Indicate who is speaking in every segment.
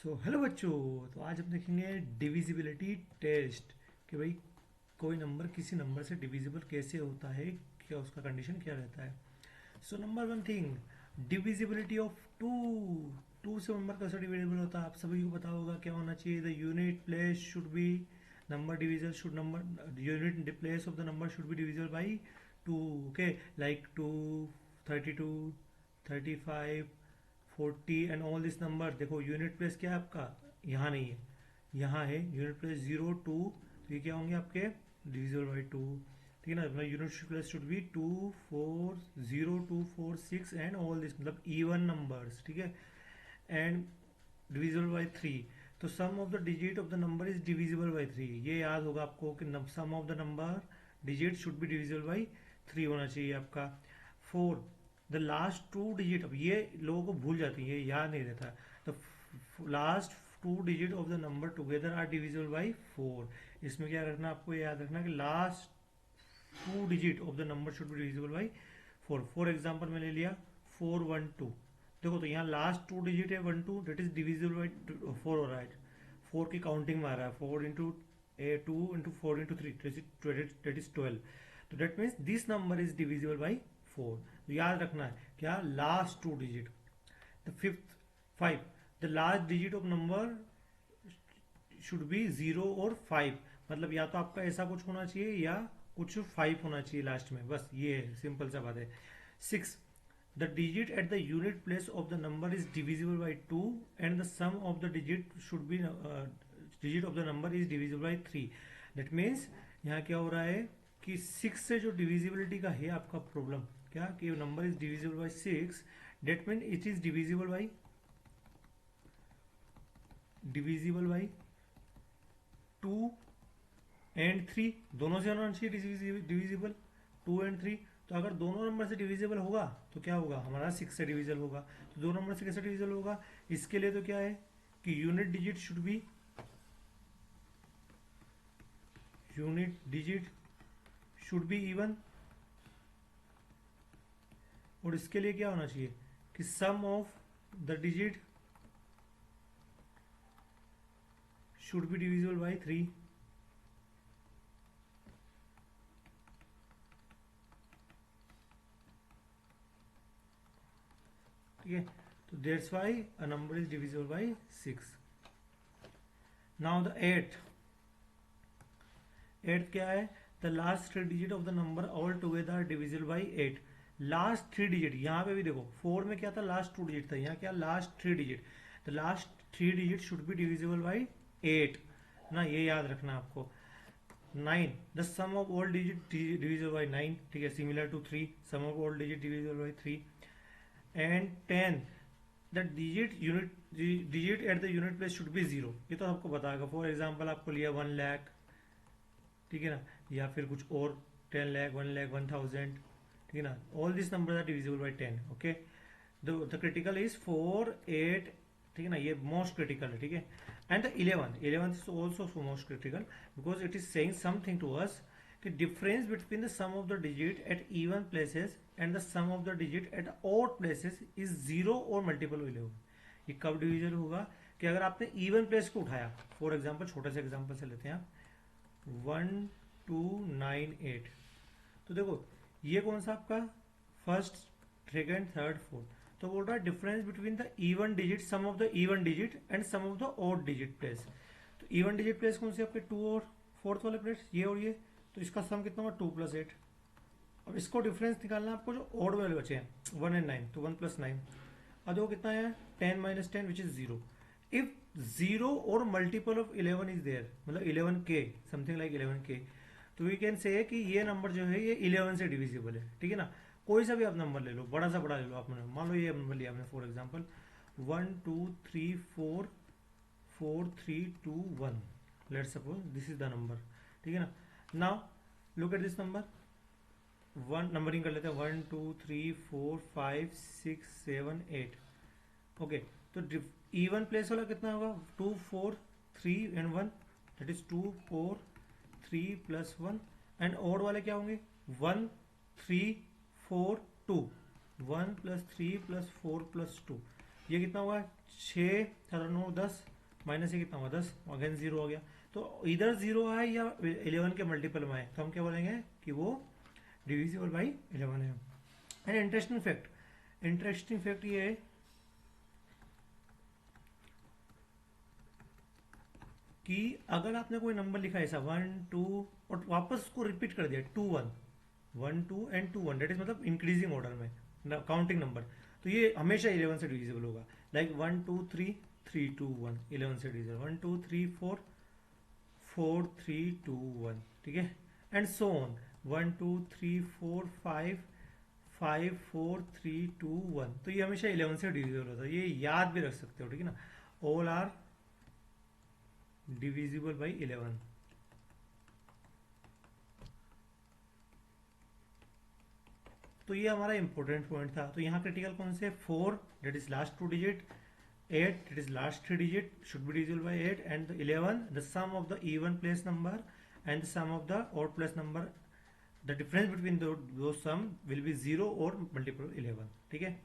Speaker 1: Hello बच्चों। तो आज हम देखेंगे डिविजिबिलिटी टेस्ट कि भाई कोई नंबर किसी नंबर से डिविजिबल कैसे होता है, क्या उसका कंडीशन क्या रहता है। Number one thing, divisibility of two. Two से नंबर कैसे डिविजिबल होता है आप सभी को पता होगा। क्या होना चाहिए? The unit place should B number डिविजल should number unit place of the number should be divisible by to. Okay, like 2, 32, 35, 40 and all this number. देखो यूनिट प्लेस क्या है आपका, यहाँ नहीं है, यहाँ है यूनिट प्लेस 0, 2। तो ये क्या होंगे आपके डिविजिबल बाई टू। ठीक है ना। मतलब unit place should be 2, 4, 0, 2, 4, 6 and all this, मतलब इवन नंबर्स। ठीक है। And divisible by three. तो sum of the digit of the number is divisible by three. ये याद होगा आपको कि sum of the number digit should be divisible by three होना चाहिए आपका। Four, the last two digit. अब ये लोगों को भूल जाती है, ये याद नहीं रहता। The last two digit of the number together are divisible by four. इसमें क्या रखना आपको, ये याद रखना कि last two digit of the number should be divisible by four. For example में ले लिया 412। देखो तो यहाँ लास्ट टू डिजिट है 12, that is divisible by four हो रहा है। फोर की काउंटिंग में आ रहा है, 4 into two into 4 into three, that is 12। तो that means this number is divisible by four. तो याद रखना है क्या, last two digit. The fifth, five, the last digit of number should be zero और फाइव। मतलब या तो आपका ऐसा कुछ होना चाहिए या कुछ फाइव होना चाहिए लास्ट में, बस ये है, सिंपल सा बात है। Six, the digit at the unit place of the number is divisible by two and the sum of the digit should be digit of the number is divisible by three. That means यहाँ क्या हो रहा है कि six से जो divisibility का है आपका प्रॉब्लम, क्या कि number is divisible by six, that mean it is divisible by two and three. दोनों से होना चाहिए डिविजिबल, टू एंड थ्री। तो अगर दोनों नंबर से डिविजिबल होगा तो क्या होगा, हमारा सिक्स से डिविजिबल होगा। तो दो नंबर से कैसे डिविजिबल होगा, इसके लिए तो क्या है कि unit digit should be even. और इसके लिए क्या होना चाहिए कि sum of the digit should be divisible by three. ठीक है। तो that's why a number is divisible by six. Now the eight. Eight क्या है, the last three digit of the number all together are divisible by eight. Last three digit, यहाँ पे भी देखो four में क्या था, लास्ट टू डिजिट था, यहाँ क्या last three digit. The last three digit should be divisible by eight ना, ये याद रखना आपको। Nine, the sum of all digit divisible by nine. ठीक है, similar to three, sum of all digit divisible by three. And ten, the digit at the unit place should be zero. ये तो आपको बताएगा। फॉर एग्जाम्पल आपको लिया 1 लाख, ठीक है ना, या फिर कुछ और 10 लाख, 1 लाख, 1,000। ठीक है ना, all this number are divisible by 10। Okay, the critical is 4, 8। ठीक है ना, ये मोस्ट क्रिटिकल है। ठीक है। And the 11 is also most critical because it is saying something to us कि difference between the sum of the digit at even places and the sum of the digit at odd places is zero और multiple 11। ये कब division होगा कि अगर आपने even place को उठाया। फॉर एग्जाम्पल, छोटे से एग्जाम्पल से लेते हैं आप, 1298। तो देखो ये कौन सा आपका फर्स्ट, सेकेंड, थर्ड, फोर्थ। तो बोल रहा है difference between the even digit, sum of the even digit and sum of the odd digit place. तो इवन डिजिट प्लेस कौन से आपके, टू और फोर्थ वाले प्लेस, ये और ये। तो इसका सम कितना हुआ, 2 + 8। अब इसको डिफरेंस निकालना आपको, जो ऑड वाले बचे हैं 1 एंड 9, तो 1 + 9। अब देखो कितना है, 10 - 10 which is zero. If zero और मल्टीपल ऑफ 11 इज देयर, मतलब 11K, समथिंग लाइक 11K, तो वी कैन से कि ये नंबर जो है ये 11 से डिविजिबल है। ठीक है ना। कोई सा भी आप नंबर ले लो, बड़ा सा बड़ा ले लो आपने, मान लो ये नंबर लिया आपने for example 1 2 3 4 4 3 2 1। Let's suppose this is the number. ठीक है ना। Now look at this number, one numbering कर लेते हैं, 1 2 3 4 5 6 7 8। ओके, तो इवन प्लेस वाला कितना होगा, 2 4 3 and 1, that is 2 4 3 + 1। And odd वाले क्या होंगे, 1 3 4 2, 1 + 3 + 4 + 2। ये कितना होगा 6 7 9 10 माइनस ये कितना होगा 10, अगेन 0 हो गया। तो इधर 0 है या 11 के मल्टीपल में है तो हम क्या बोलेंगे कि वो डिविजिबल बाई 11 है। एंड इंटरेस्टिंग फैक्ट ये है कि अगर आपने कोई नंबर लिखा है ऐसा 1 2 और वापस उसको रिपीट कर दिया 2 1 1 2 एंड 2 1, दैट इज मतलब इंक्रीजिंग ऑर्डर में काउंटिंग नंबर, तो ये हमेशा 11 से डिविजिबल होगा। लाइक 1 2 3 3 2 1 11 से डिविजिबल, 1 2 3 4 4 3 2 1, ठीक है। एंड सो ऑन 1 2 3 4 5 5 4 3 2 1, तो ये हमेशा 11 से डिविजिबल होता है, ये याद भी रख सकते हो, ठीक है ना। All are divisible by 11। तो ये हमारा इंपॉर्टेंट पॉइंट था। तो यहाँ क्रिटिकल कौन से 4 that is last 2 digit, 8 that is last 3 digit should be divisible by 8, and 11 the sum of the even place number and the sum of the odd place number, the difference between दो sum will be 0 और multiple 11, ठीक है।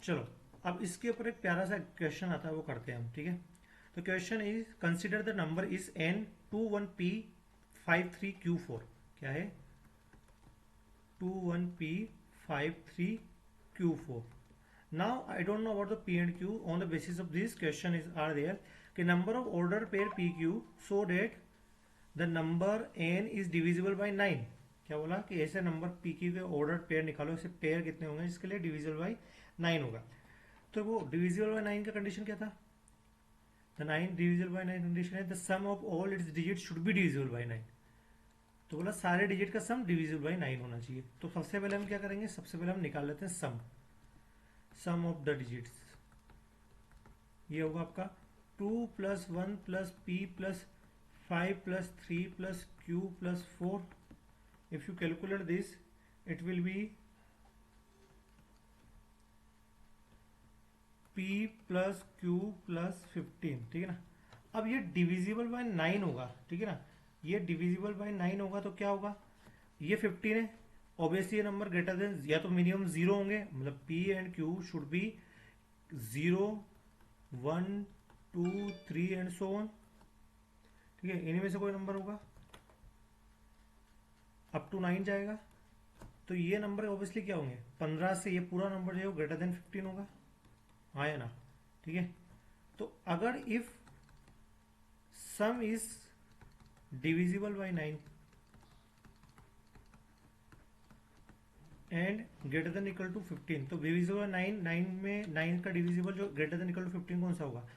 Speaker 1: चलो अब इसके ऊपर एक प्यारा सा क्वेश्चन आता है, वो करते हैं हम, ठीक है। तो question is consider the number is n 21p 53q4, क्या है 21p 53q4। now I don't know about the p and q, on the basis of this question is are there कि number of order pair pq so that the number n is divisible by 9, क्या बोला कि ऐसे number pq के order pair निकालो, ऐसे pair कितने होंगे इसके लिए डिविजिबल बाई 9 होगा। तो वो डिविजिबल बाई 9 का कंडीशन क्या था, the 9 divisible by 9 कंडीशन है the sum of all its digits should be divisible by 9, तो बोला सारे डिजिट का सम डिविजिबल बाई 9 होना चाहिए। तो सबसे पहले हम क्या करेंगे, सबसे पहले हम निकाल लेते हैं सम ऑफ द डिजिट्स। ये होगा आपका 2 plus 1 plus p plus 5 plus 3 plus q plus 4, if you calculate this it will be p plus q plus 15, ठीक है ना। अब ये डिविजिबल बाय 9 होगा, ठीक है ना, ये डिविजिबल बाय 9 होगा तो क्या होगा, ये 15 है, ऑब्वियसली ये नंबर ग्रेटर देन या तो मिनिमम 0 होंगे, मतलब p and q should be 0 1 2 3 and so on, ठीक है। इन्हीं में से कोई नंबर होगा अप टू 9 जाएगा, तो ये नंबर ऑब्वियसली क्या होंगे 15 से ये पूरा नंबर जो है ग्रेटर देन 15 होगा, हाँ या ना, ठीक है। तो अगर if sum is divisible by 9 and greater than equal to 15, तो डिविजिबल 9 में 9 का डिविजिबल जो ग्रेटर देन इक्वल टू 15 कौन सा होगा,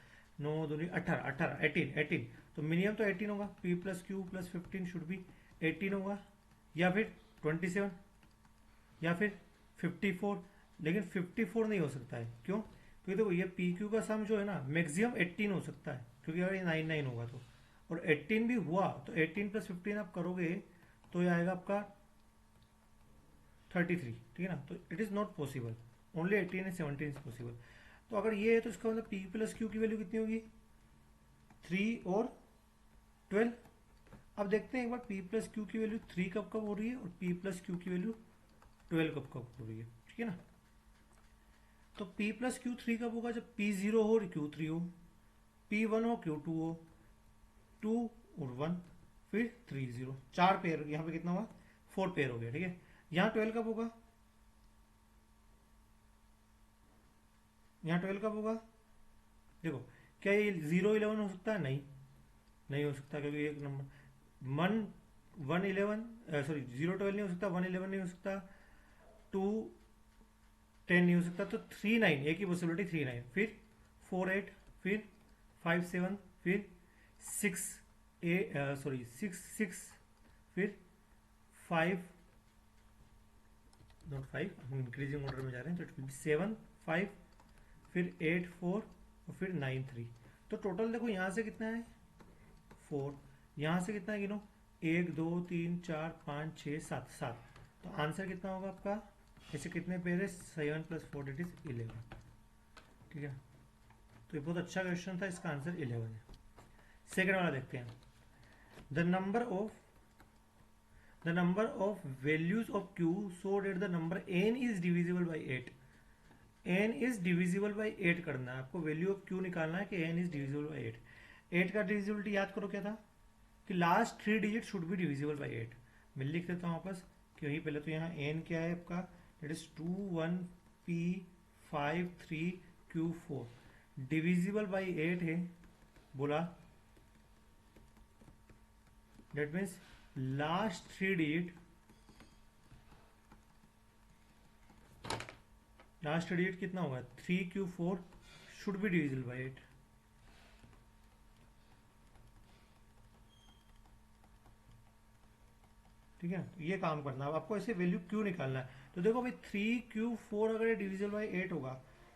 Speaker 1: 9 2 18 18 18, तो मिनिमम तो 18 होगा, p plus Q plus 15 should be 18 होगा, या फिर 27 या फिर 54, लेकिन 54 नहीं हो सकता है, क्यों, क्योंकि देखो ये पी क्यू का सम जो है ना मैक्सिमम 18 हो सकता है, क्योंकि अगर ये 9 9 होगा तो, और 18 भी हुआ तो 18 प्लस 15 आप करोगे तो ये आएगा आपका 33, ठीक है ना। तो it is not possible, only 18 and 17 is possible. तो अगर ये है तो इसका मतलब पी प्लस क्यू की वैल्यू कितनी होगी 3 और 12। अब देखते हैं एक बार पी प्लस क्यू की वैल्यू 3 कब कब हो रही है और पी प्लस क्यू की वैल्यू 12 कब कब हो रही है, ठीक है ना। तो p प्लस क्यू 3 कब होगा, जब p 0 हो और q 3 हो, p 1 हो q 2 हो, 2 और 1 फिर 3 0, 4 पेयर, यहाँ पे कितना हुआ 4 पेयर हो गया, ठीक है। यहाँ 12 कब होगा, यहाँ 12 कब होगा, देखो क्या ये 0 11 हो सकता है, नहीं नहीं हो सकता, क्योंकि एक नंबर 1 11 सॉरी 0 12 नहीं हो सकता, 1 11 नहीं हो सकता, 2 10 नहीं हो सकता, तो 3 9 एक ही पॉसिबिलिटी 3 9, फिर 4 8, फिर 5 7, फिर 6 6 6, फिर 5 नॉट 5, हम इंक्रीजिंग ऑर्डर में जा रहे हैं, तो इट विल बी 7 5, फिर 8 4 और फिर 9 3। तो टोटल देखो यहाँ से कितना है 4, यहाँ से कितना है गिनो 1 2 3 4 5 6 7 7, तो आंसर कितना होगा आपका, ऐसे कितने पेयर है 7 प्लस 4 इट इज 11, ठीक है। तो ये बहुत अच्छा क्वेश्चन था, इसका आंसर 11 है। सेकंड वाला देखते हैं, the number of values of q so that the number n is divisible by 8, n is divisible by 8 करना है आपको, वैल्यू ऑफ क्यू निकालना है कि एन इज डिविजिबल बाई 8। 8 का डिविजिबिलिटी याद करो क्या था कि last 3 digit should be divisible by 8। मैं लिख देता हूँ वापस कि वही पहले तो यहाँ एन क्या है आपका, that is 2 1 p 5 3 q 4 divisible by 8 है बोला, that means last 3 digit, last digit कितना होगा 3q4 should be divisible by 8। ठीक है, तो ये काम करना है आपको, ऐसे वैल्यू क्यू निकालना है। तो देखो भाई 3q4 अगर डिविजिबल बाई 8 होगा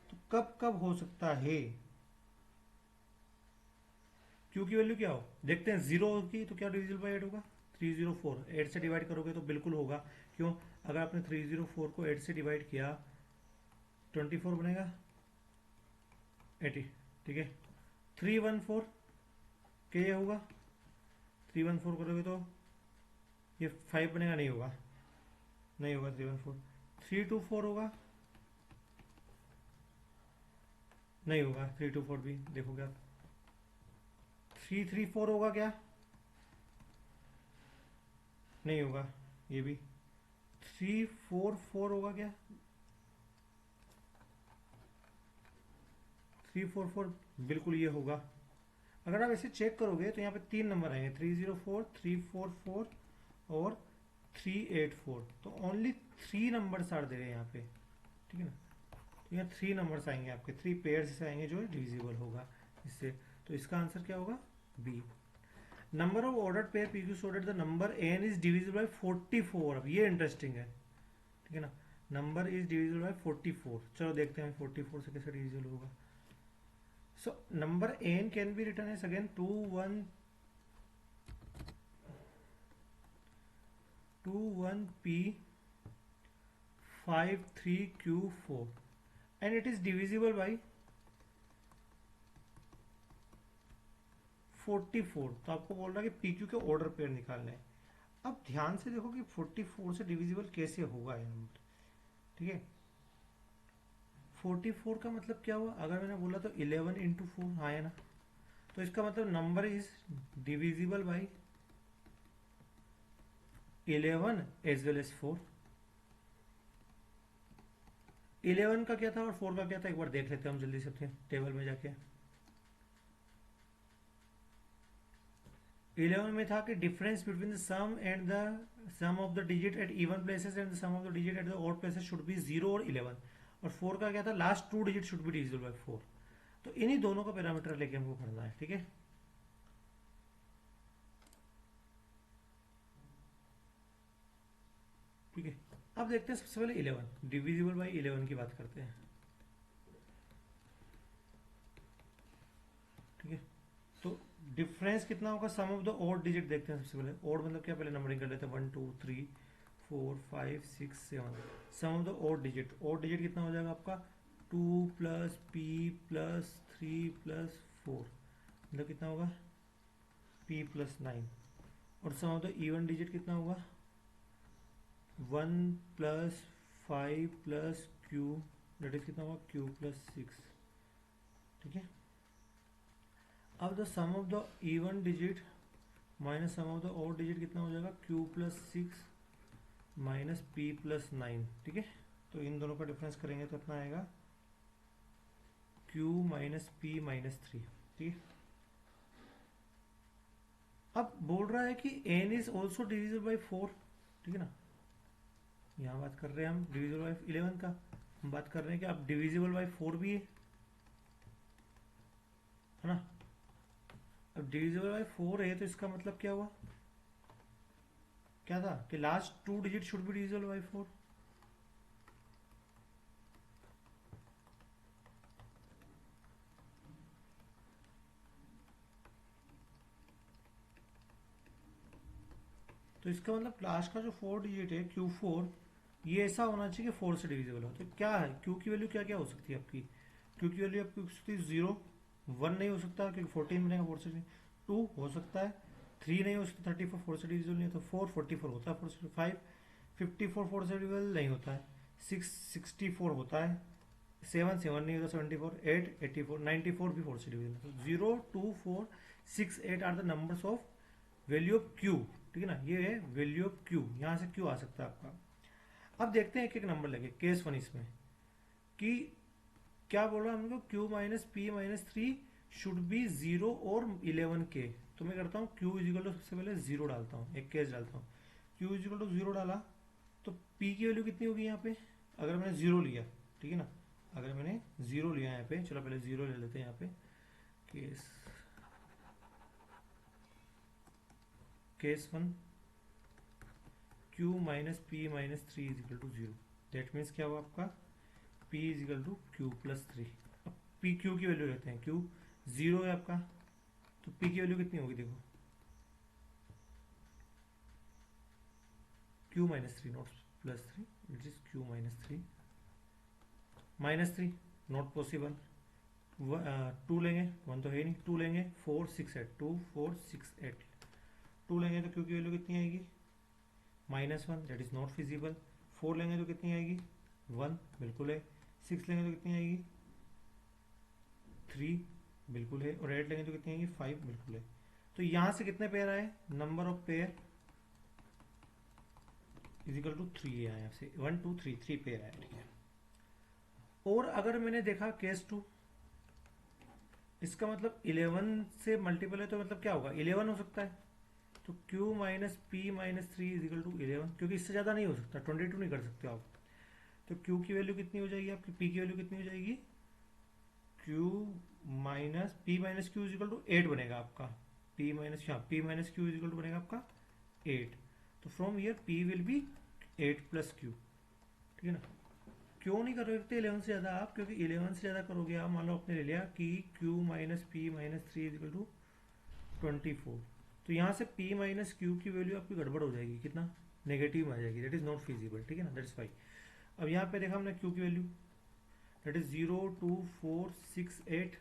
Speaker 1: तो कब कब हो सकता है, क्यू की वैल्यू क्या हो देखते हैं, 0 होगी तो क्या डिविजिबल बाई 8 होगा, 304, 8 से डिवाइड करोगे तो बिल्कुल होगा। क्यों, अगर आपने 304 को 8 से डिवाइड किया 24 बनेगा 80। ठीक है, 314 के ये होगा, 314 करोगे तो ये 5 बनेगा, नहीं होगा, नहीं होगा 314। 324 होगा, नहीं होगा 324 भी, देखोगे आप। 334 होगा क्या, नहीं होगा ये भी। 344 होगा क्या, 344 बिल्कुल ये होगा। अगर आप ऐसे चेक करोगे तो यहाँ पे 3 नंबर आएंगे, 304 344 और 384, तो ओनली 3 नंबर्स आर दे यहाँ पे। ठीक है ना, तो यहाँ 3 नंबर्स आएंगे आपके, 3 पेयर्स से आएंगे जो डिविजिबल होगा इससे। तो इसका आंसर क्या होगा, B. Number of order pair P Q so that the number n is divisible by 44। अब ये इंटरेस्टिंग है, ठीक है ना, नंबर इज डिविजिबल बाय 44। चलो देखते हैं 44 से कैसे डिविजिबल होगा। So number n can be written as again 2 1 p 5 3 q 4 and it is divisible by 44। तो आपको बोल रहा है कि पी क्यू के ऑर्डर पेयर निकालने हैं। अब ध्यान से देखो कि 44 से डिविजिबल कैसे होगा ये नंबर। ठीक है, 44 का मतलब क्या हुआ, अगर मैंने बोला तो 11 इंटू 4 हाँ है ना, तो इसका मतलब number is divisible by 11 as well as 4। 11 का क्या था और 4 का क्या था, एक बार देख लेते हैं हम जल्दी से अपने टेबल में जाके। 11 में था कि difference between the sum and the sum of the digit at even places and the sum of the digit at the odd places should be 0 और 11। और 4 का क्या था, last 2 digit should be divisible by 4। तो इन्हीं दोनों का parameter लेके हमको करना है। ठीक है, ठीक है, अब देखते हैं सबसे पहले 11 डिविजिबल बाय 11 की बात करते हैं। ठीक है, तो डिफरेंस कितना होगा, सम ऑफ द ऑड डिजिट देखते हैं सबसे पहले। ऑड मतलब क्या, पहले नंबरिंग कर लेते हैं 1 2 3 4 5 6 7। Sum of the odd digit, odd digit कितना हो जाएगा आपका 2 प्लस पी प्लस 3 प्लस 4, मतलब कितना होगा p प्लस 9। और sum of the even digit कितना होगा 1 plus 5 plus q, that is कितना होगा q प्लस 6। ठीक है, अब the sum of the even digit minus sum of the odd digit कितना हो जाएगा q plus 6 minus p plus 9। ठीक है, तो इन दोनों का डिफरेंस करेंगे तो अपना आएगा q माइनस p माइनस 3। ठीक है, अब बोल रहा है कि n is also divisible by 4। ठीक है ना, यहाँ बात कर रहे हैं हम डिविजिबल बाई 11 का, हम बात कर रहे हैं कि अब डिविजिबल बाई 4 भी है ना। अब डिविजिबल बाई 4 है तो इसका मतलब क्या हुआ, क्या था कि last 2 digit should be divisible by 4। तो इसका मतलब लास्ट का जो 4 डिजिट है Q4, ये ऐसा होना चाहिए कि 4 से डिविजिबल हो। तो क्या है Q की वैल्यू, क्या क्या हो सकती है आपकी, Q की वैल्यू आपकी हो सकती है 0, 1 नहीं हो सकता क्योंकि 14 बनेगा 4 से, 2 हो सकता है, 3 नहीं हो सकता 34 4 से डिविजिबल नहीं है, तो 4 44 होता है 4 से, 5 54 4 से डिविजिबल नहीं होता है, 6 64 होता है, 7 7 नहीं होता 74, 8 84, 94 भी 4 से divisible. 0 2 4 6 8 are the numbers of value of Q, ठीक है ना, ये है वैल्यू ऑफ क्यू, यहाँ से क्यू आ सकता है आपका। अब देखते हैं एक एक नंबर लगे। केस 1 इसमें कि क्या बोल रहा है हमको, Q minus P minus 3 should be 0 और 11 के। तो मैं करता हूँ क्यू इजिकल टू सबसे पहले 0 डालता हूँ, एक केस डालता हूँ। क्यू इजिकल टू 0 डाला तो पी की वैल्यू कितनी होगी यहाँ पे, अगर मैंने 0 लिया, ठीक है ना, अगर मैंने 0 लिया यहाँ पे, चलो पहले 0 ले लेते हैं यहाँ पे। Case 1 Q minus P minus 3 equal to 0, that means क्या हुआ आपका, p equal to Q plus 3। अब p क्यू की वैल्यू लेते हैं, क्यू 0 है आपका, तो p की वैल्यू कितनी होगी देखो, q minus 3 not plus 3, it is q minus 3 not possible. 2 लेंगे, 1 तो है नहीं, 2 लेंगे 4 6 8, 2 4 6 8, 2 लेंगे तो q की वैल्यू कितनी आएगी, -1, दैट इज नॉट फिजिबल। 4 लेंगे तो कितनी आएगी, 1 बिल्कुल है। 6 लेंगे तो कितनी आएगी, 3 बिल्कुल है। और 8 लेंगे तो कितनी आएगी, 5 बिल्कुल है। तो यहां से कितने पेयर आए, number of pair equal to 3 आया, यहाँ से 1 2 3 3 पेयर आया, ठीक है। और अगर मैंने देखा केस 2, इसका मतलब 11 से मल्टीपल है, तो मतलब क्या होगा, 11 हो सकता है। तो q minus P minus 3 equal to 11, क्योंकि इससे ज्यादा नहीं हो सकता, 22 नहीं कर सकते आप। तो q की वैल्यू कितनी हो जाएगी आपकी, p की वैल्यू कितनी हो जाएगी, q minus P minus Q equal to 8 बनेगा आपका, p minus p minus Q equal to बनेगा आपका 8। तो from here p will be 8 plus q, ठीक है ना। क्यों नहीं कर सकते 11 से ज्यादा आप, क्योंकि 11 से ज्यादा करोगे आप, मान लो आपने ले लिया कि q minus P minus 3 equal to 24, तो यहाँ से p माइनस क्यू की वैल्यू आपकी गड़बड़ हो जाएगी, कितना नेगेटिव में आ जाएगी, दैट इज नॉट फिजिबल, ठीक है ना, दैट्स वाई। अब यहाँ पे देखा हमने q की वैल्यू, दैट इज 0 2 4 6 8,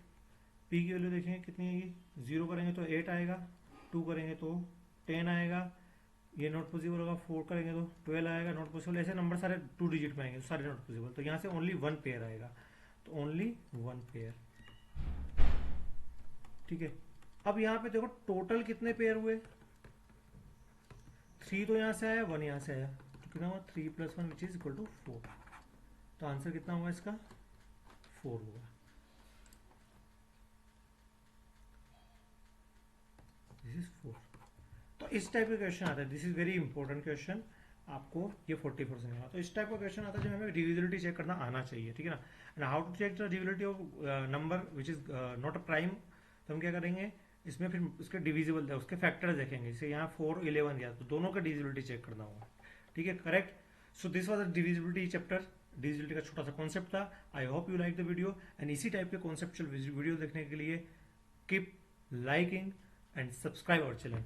Speaker 1: p की वैल्यू देखेंगे कितनी आएगी, 0 करेंगे तो 8 आएगा, 2 करेंगे तो 10 आएगा, ये नॉट पॉसिबल होगा, 4 करेंगे तो 12 आएगा, नॉट पॉसिबल। ऐसे नंबर सारे 2 डिजिट में आएंगे, सारे नॉट पॉसिबल। तो यहाँ से ओनली 1 पेयर आएगा, तो ओनली 1 पेयर, ठीक है। अब यहाँ पे देखो टोटल कितने पेयर हुए, 3 तो यहाँ से आया, 1 यहाँ से आया, तो कितना हुआ 3 plus 1 which is equal to 4। तो आंसर कितना हुआ इसका, 4 होगा। This is 4। तो इस टाइप का क्वेश्चन आता है, this is very important question, आपको ये 40% मिला। तो इस टाइप का क्वेश्चन आता है जो हमें डिविजिबिलिटी चेक करना आना चाहिए, ठीक है ना। And how to check the divisibility of number which is not a prime, तो हम क्या करेंगे, इसमें फिर उसके डिविजिबल उसके फैक्टर्स देखेंगे, जैसे यहाँ 4 11 गया तो दोनों का डिविजिबिलिटी चेक करना होगा, ठीक है, correct. So this was the divisibility chapter, divisibility का छोटा सा कॉन्सेप्ट था। I hope you like the video, and इसी टाइप के कॉन्सेप्चुअल वीडियो देखने के लिए keep liking and subscribe our channel.